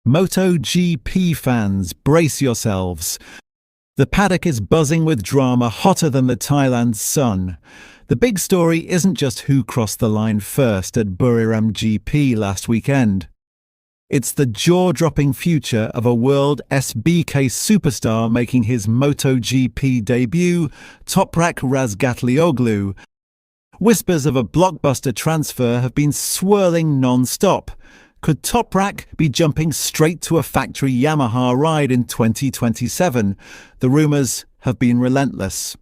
MotoGP fans, brace yourselves. The paddock is buzzing with drama hotter than the Thailand sun. The big story isn't just who crossed the line first at Buriram GP last weekend. It's the jaw-dropping future of a WorldSBK superstar making his MotoGP debut, Toprak Razgatlioglu. Whispers of a Blockbuster transfer have been swirling non-stop. Could Toprak be jumping straight to a factory Yamaha ride in 2027? The rumours have been relentless.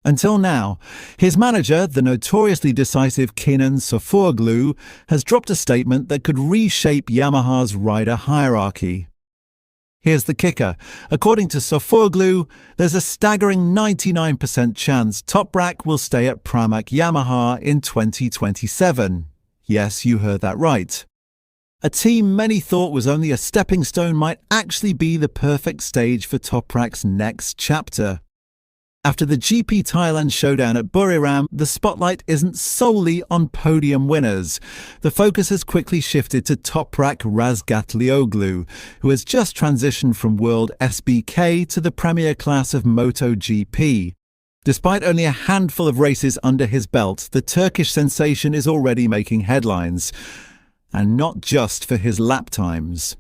Until now, his manager, the notoriously decisive Kenan Sofuoglu, has dropped a statement that could reshape Yamaha's rider hierarchy. Here's the kicker. According to Sofuoglu, there's a staggering 99% chance Toprak will stay at Pramac Yamaha in 2027. Yes, you heard that right. A team many thought was only a stepping stone might actually be the perfect stage for Toprak's next chapter. After the GP Thailand showdown at Buriram, the spotlight isn't solely on podium winners. The focus has quickly shifted to Toprak Razgatlioglu, who has just transitioned from WorldSBK to the premier class of MotoGP. Despite only a handful of races under his belt, the Turkish sensation is already making headlines. And not just for his lap times.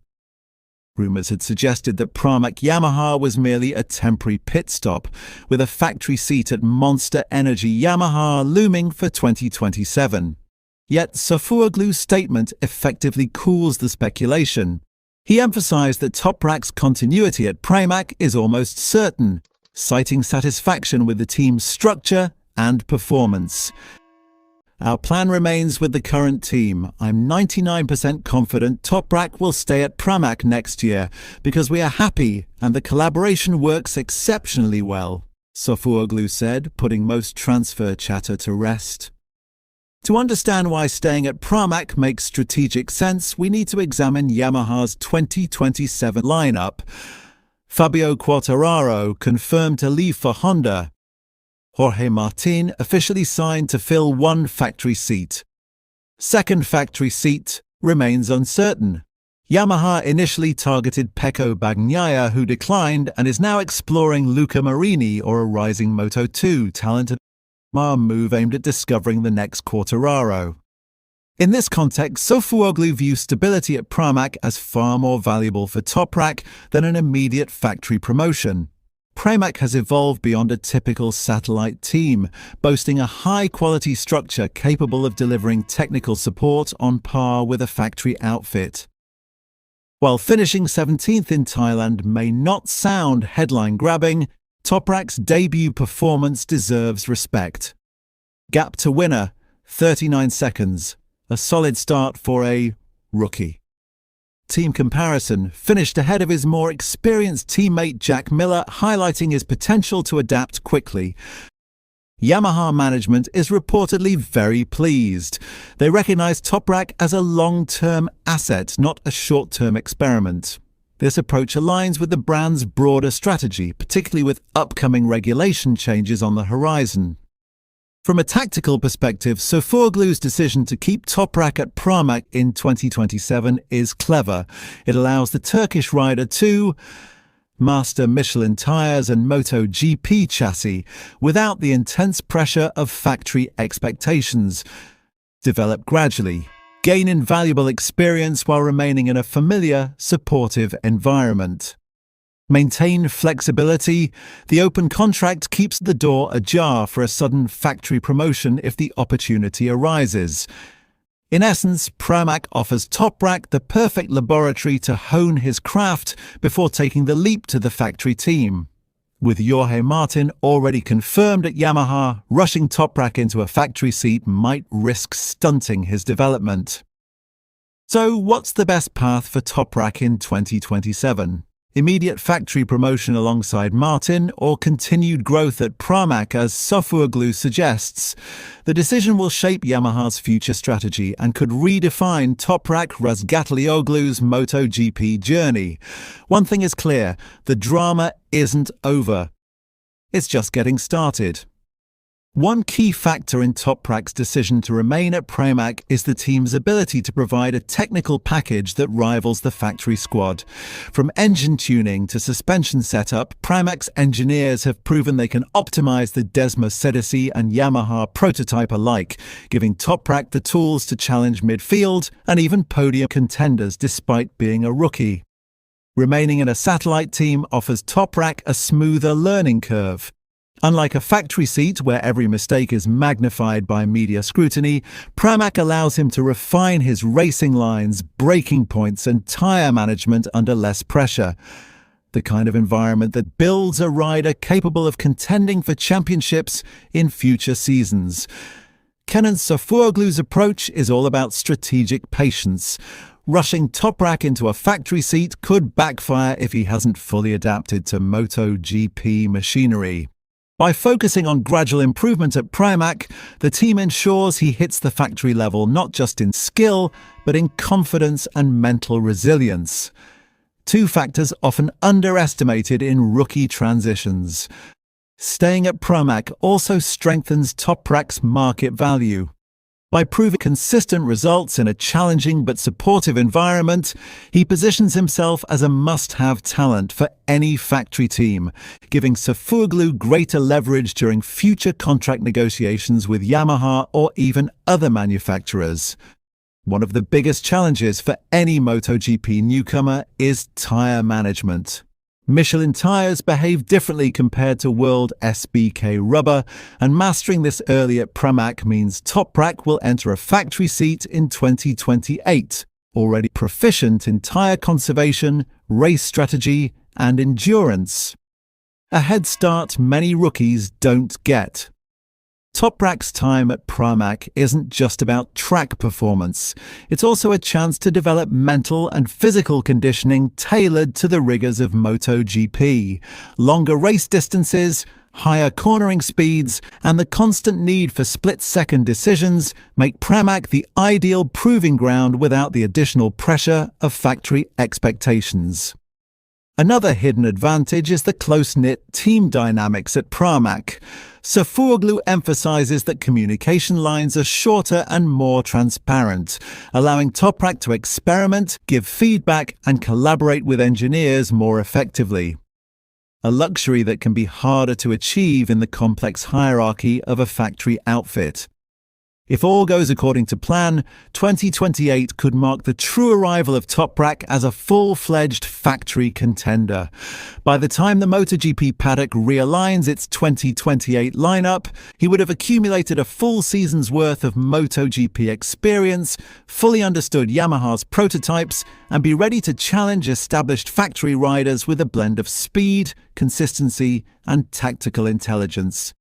Rumours had suggested that Pramac Yamaha was merely a temporary pit stop, with a factory seat at Monster Energy Yamaha looming for 2027. Yet Sofuoglu's statement effectively cools the speculation. He emphasised that Toprak's continuity at Pramac is almost certain, citing satisfaction with the team's structure and performance. Our plan remains with the current team. I'm 99% confident Toprak will stay at Pramac next year because we are happy and the collaboration works exceptionally well, Sofuoglu said, putting most transfer chatter to rest. To understand why staying at Pramac makes strategic sense, we need to examine Yamaha's 2027 lineup. Fabio Quartararo confirmed to leave for Honda. Jorge Martin officially signed to fill one factory seat. Second factory seat remains uncertain. Yamaha initially targeted Pecco Bagnaia, who declined, and is now exploring Luca Marini or a rising Moto2 talent, a move aimed at discovering the next Quartararo. In this context, Sofuoglu views stability at Pramac as far more valuable for Toprak than an immediate factory promotion. Pramac has evolved beyond a typical satellite team, boasting a high-quality structure capable of delivering technical support on par with a factory outfit. While finishing 17th in Thailand may not sound headline-grabbing, Toprak's debut performance deserves respect. Gap to winner, 39 seconds, a solid start for a rookie. Team comparison, finished ahead of his more experienced teammate Jack Miller, highlighting his potential to adapt quickly. Yamaha management is reportedly very pleased. They recognize Toprak as a long-term asset, not a short-term experiment. This approach aligns with the brand's broader strategy, particularly with upcoming regulation changes on the horizon. From a tactical perspective, Sofuoglu's decision to keep Toprak at Pramac in 2027 is clever. It allows the Turkish rider to master Michelin tyres and MotoGP chassis without the intense pressure of factory expectations, develop gradually, gain invaluable experience while remaining in a familiar, supportive environment. Maintain flexibility. The open contract keeps the door ajar for a sudden factory promotion if the opportunity arises. In essence, Pramac offers Toprak the perfect laboratory to hone his craft before taking the leap to the factory team. With Jorge Martin already confirmed at Yamaha, rushing Toprak into a factory seat might risk stunting his development. So, what's the best path for Toprak in 2027? Immediate factory promotion alongside Martin, or continued growth at Pramac as Sofuoglu suggests? The decision will shape Yamaha's future strategy and could redefine Toprak Razgatlioglu's MotoGP journey. One thing is clear, the drama isn't over. It's just getting started. One key factor in Toprak's decision to remain at Pramac is the team's ability to provide a technical package that rivals the factory squad. From engine tuning to suspension setup, Pramac's engineers have proven they can optimize the Desmo and Yamaha prototype alike, giving Toprak the tools to challenge midfield and even podium contenders despite being a rookie. Remaining in a satellite team offers Toprak a smoother learning curve. Unlike a factory seat where every mistake is magnified by media scrutiny, Pramac allows him to refine his racing lines, braking points and tyre management under less pressure. The kind of environment that builds a rider capable of contending for championships in future seasons. Kenan Sofuoglu's approach is all about strategic patience. Rushing Toprak into a factory seat could backfire if he hasn't fully adapted to MotoGP machinery. By focusing on gradual improvement at Pramac, the team ensures he hits the factory level not just in skill, but in confidence and mental resilience. Two factors often underestimated in rookie transitions. Staying at Pramac also strengthens Toprak's market value. By proving consistent results in a challenging but supportive environment, he positions himself as a must-have talent for any factory team, giving Sofuoglu greater leverage during future contract negotiations with Yamaha or even other manufacturers. One of the biggest challenges for any MotoGP newcomer is tyre management. Michelin tyres behave differently compared to WorldSBK rubber, and mastering this early at Pramac means Toprak will enter a factory seat in 2028, already proficient in tyre conservation, race strategy, and endurance. A head start many rookies don't get. Toprak's time at Pramac isn't just about track performance. It's also a chance to develop mental and physical conditioning tailored to the rigors of MotoGP. Longer race distances, higher cornering speeds, and the constant need for split-second decisions make Pramac the ideal proving ground without the additional pressure of factory expectations. Another hidden advantage is the close-knit team dynamics at Pramac. Sofuoglu emphasizes that communication lines are shorter and more transparent, allowing Toprak to experiment, give feedback, and collaborate with engineers more effectively. A luxury that can be harder to achieve in the complex hierarchy of a factory outfit. If all goes according to plan, 2028 could mark the true arrival of Toprak as a full-fledged factory contender. By the time the MotoGP paddock realigns its 2028 lineup, he would have accumulated a full season's worth of MotoGP experience, fully understood Yamaha's prototypes, and be ready to challenge established factory riders with a blend of speed, consistency, and tactical intelligence.